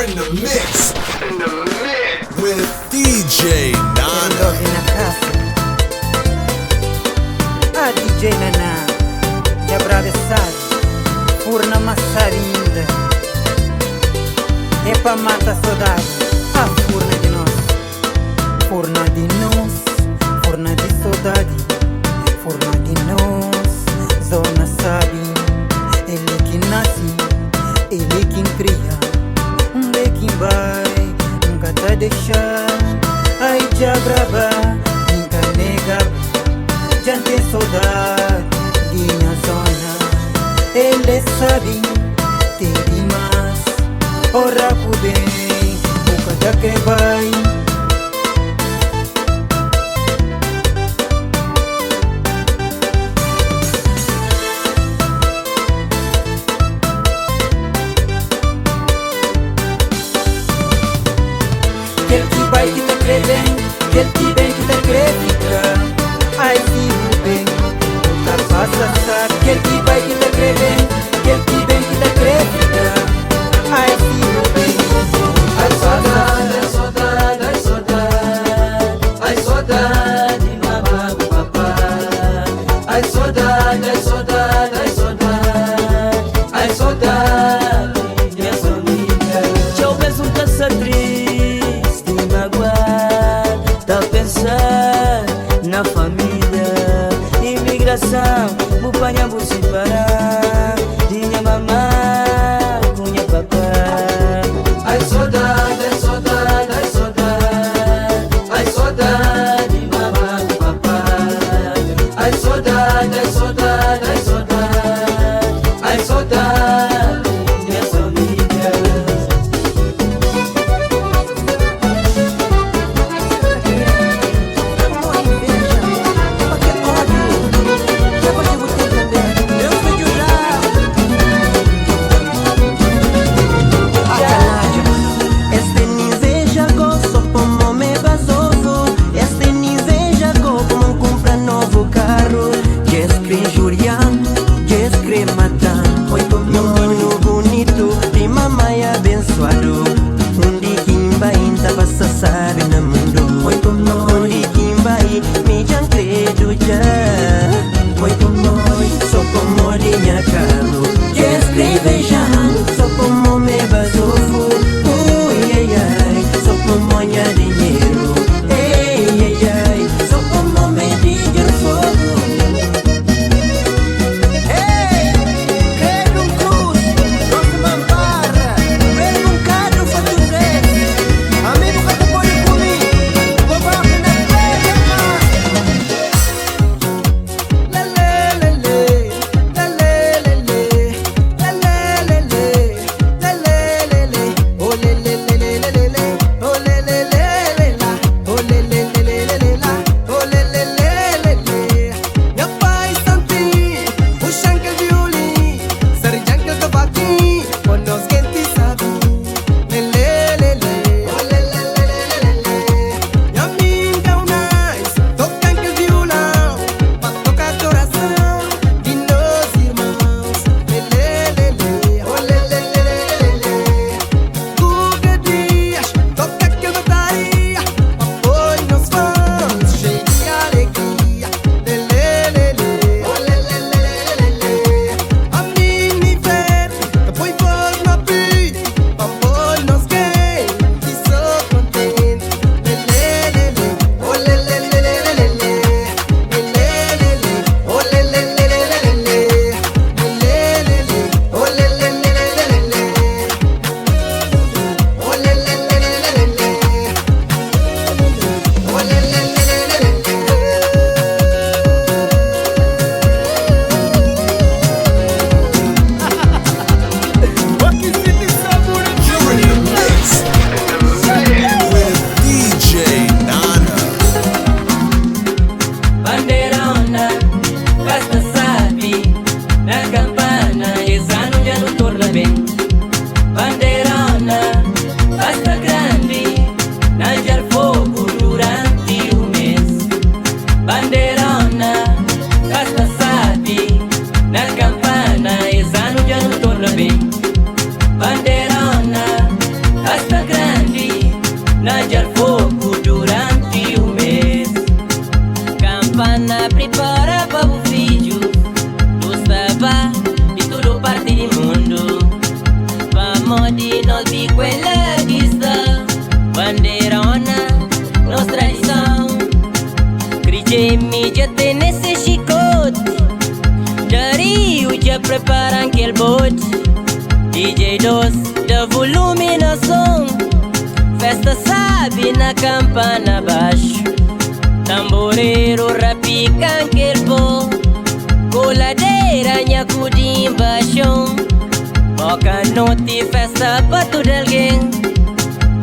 You're in the mix. With DJ Nana. A DJ Nana, que atravessado, furna massa linda. É pra matar saudade, a furna de nós. Furna de nós, furna de saudade. Furna de nós, zona sabe. Ele que nasce, ele que cria. Onde que vai, nunca te deixar. Ai, já brava, nunca nega. Já tem saudade, minha zona. Ele sabe, tem demais. Ora por bem, o cada que vai. Aquele que vai que te crê bem, aquele que vem que te crê fica. Ai, se o bem, nunca passa a saber. Aquele que vai que te crê bem, aquele que vem que te crê fica. Ai, se o bem, ai, saudade, ai, saudade, ai, saudade. Ai, saudade, mamãe, papai. Ai, saudade, ai, saudade, ai, saudade. Ai, saudade, minha família. Eu penso que essa triste magoar, tá pensar na família. Imigração, o panha vou separar. Dinha mamãe, cunha papai. Ai, saudade, ai, saudade, ai, saudade. Ai, saudade, mamãe, papai. Ai, saudade, ai, saudade, ai, saudade. Ai, saudade, minha família. modi, nós bico ela guista. Bandeirona, nossa tradição. Crije mídia tem nesse chicote. Dari o já preparam aquele bote. DJ dos, dá volume no som. Festa sabe na campana baixo. Tamboreiro rapica aquele pó. Coladeira nha cudim baixo. Boca noti festa pra tudo alguém.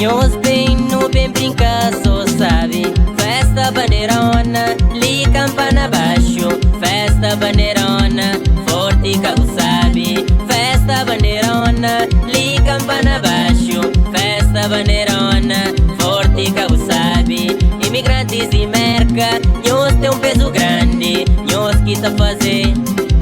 Nós bem, não bem brincar, só sabe. Festa bandeirona, li campana baixo. Festa bandeirona, forte que o sabe. Festa bandeirona, li campana baixo. Festa bandeirona, forte que o sabe. Imigrantes e merca, nós tem peso grande. Nós que tá fazer,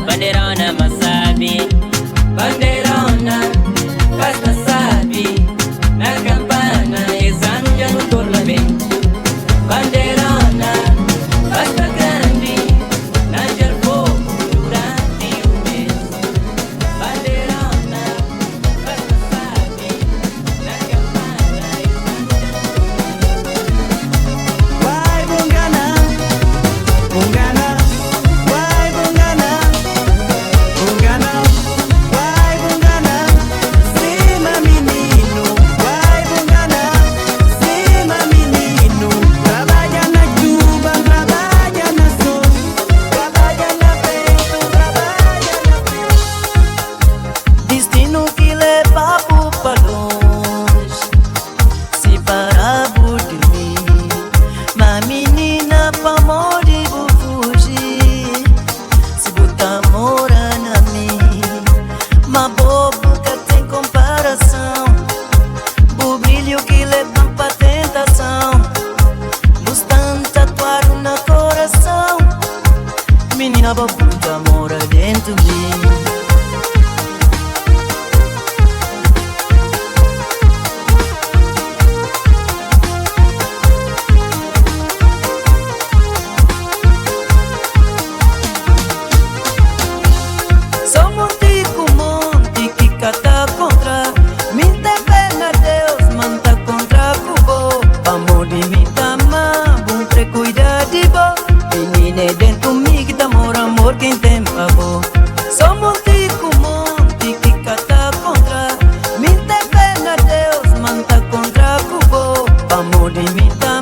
bandeirona mas sabe. Bandeirona, festa sabe. Na campana, exanja no torna bem. Bandeirona, festa grande. Na gel fogo durante o mês. Bandeirona, festa sabe. Na campana, Vai Bungana, Bungana, vai Bungana, Bungana, vai Bungana, cima menino, vai Bungana, cima menino, trabalha na chuva, trabalha na sol, trabalha na vento, trabalha na frio. Destino que leva pra longe, se parar de mim, mas menina pra morrer vou fugir. Se botar mora na mim, mas bobo que tem comparação. O brilho que leva pra tentação, buscando tatuado no coração. Menina bobo que mora dentro de mim. Somos tipo monte que cata contra. Minta pena Deus, manta contra cubo. Amor de mim tá bom, pra cuidar de bo. Menina dentro me que tá amor quem tem favor. Somos tipo monte que cata contra. Minta pena Deus, manta contra cubo. Amor de mim tá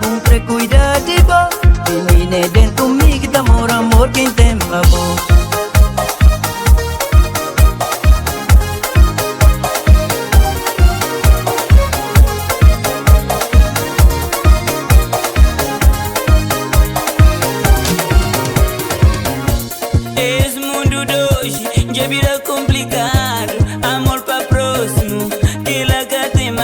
bom, pra cuidar de bo. Menina dentro me que tá amor quem tem favor. esse mundo de hoje já vira complicado. Amor pra próximo, que lá cá tem mais.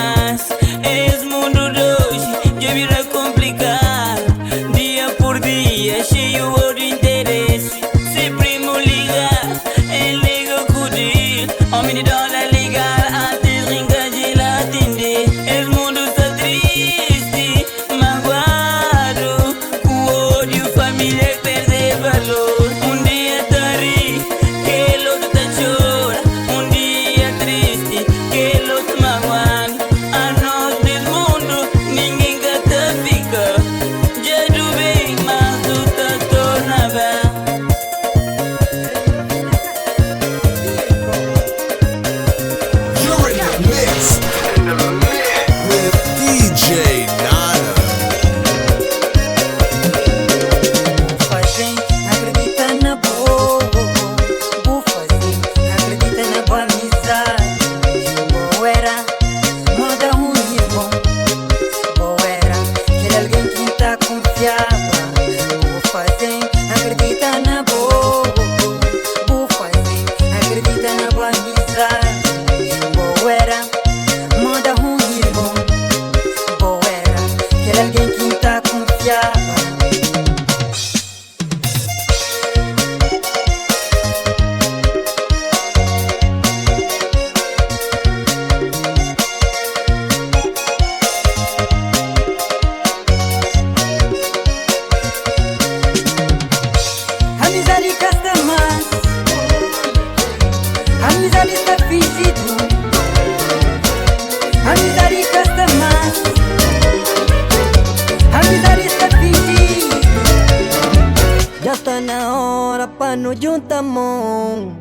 juntamos.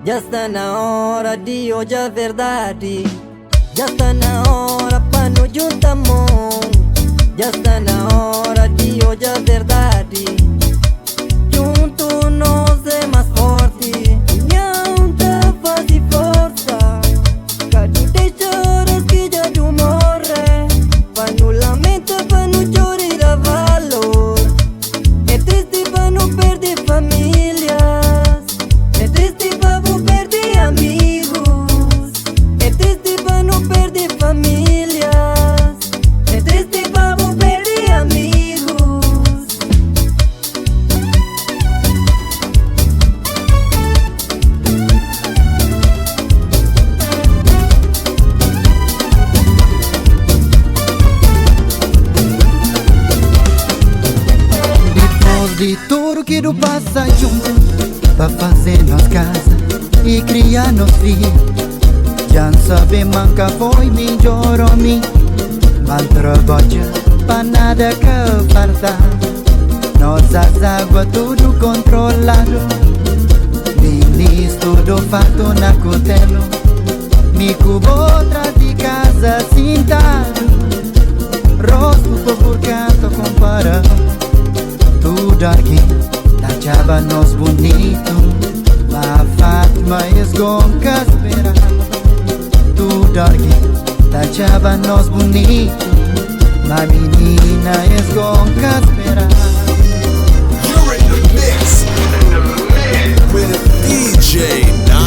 Já está na hora de hoje a verdade. Já está na hora pra nos juntamos. Já está na hora de hoje a verdade. Junto nós é mais forte. União tá faz força. Cada deixa horas que já tu morre. Pra não lamenta, pra não chorar a valor. É triste pra não perder famílias. É triste pra não perder amigos. É triste pra não perder famílias. É triste pra não perder amigos. Depois de tudo que tu passa junto pra fazer nós casa e criar nos filhos, já sabemos que foi melhor a mim. Mas trabalha pra nada que falta. Nossas águas tudo controlado. Nisso tudo fato na cutelo. Me cubo outra de casa sentado. Rosto por canto compara. Tudo aqui achava nós bonito. Mas Fátima esgonca espera. Tudo aqui achava nós bonito. Mas menina esgonca espera. You're in the mix with DJ Now.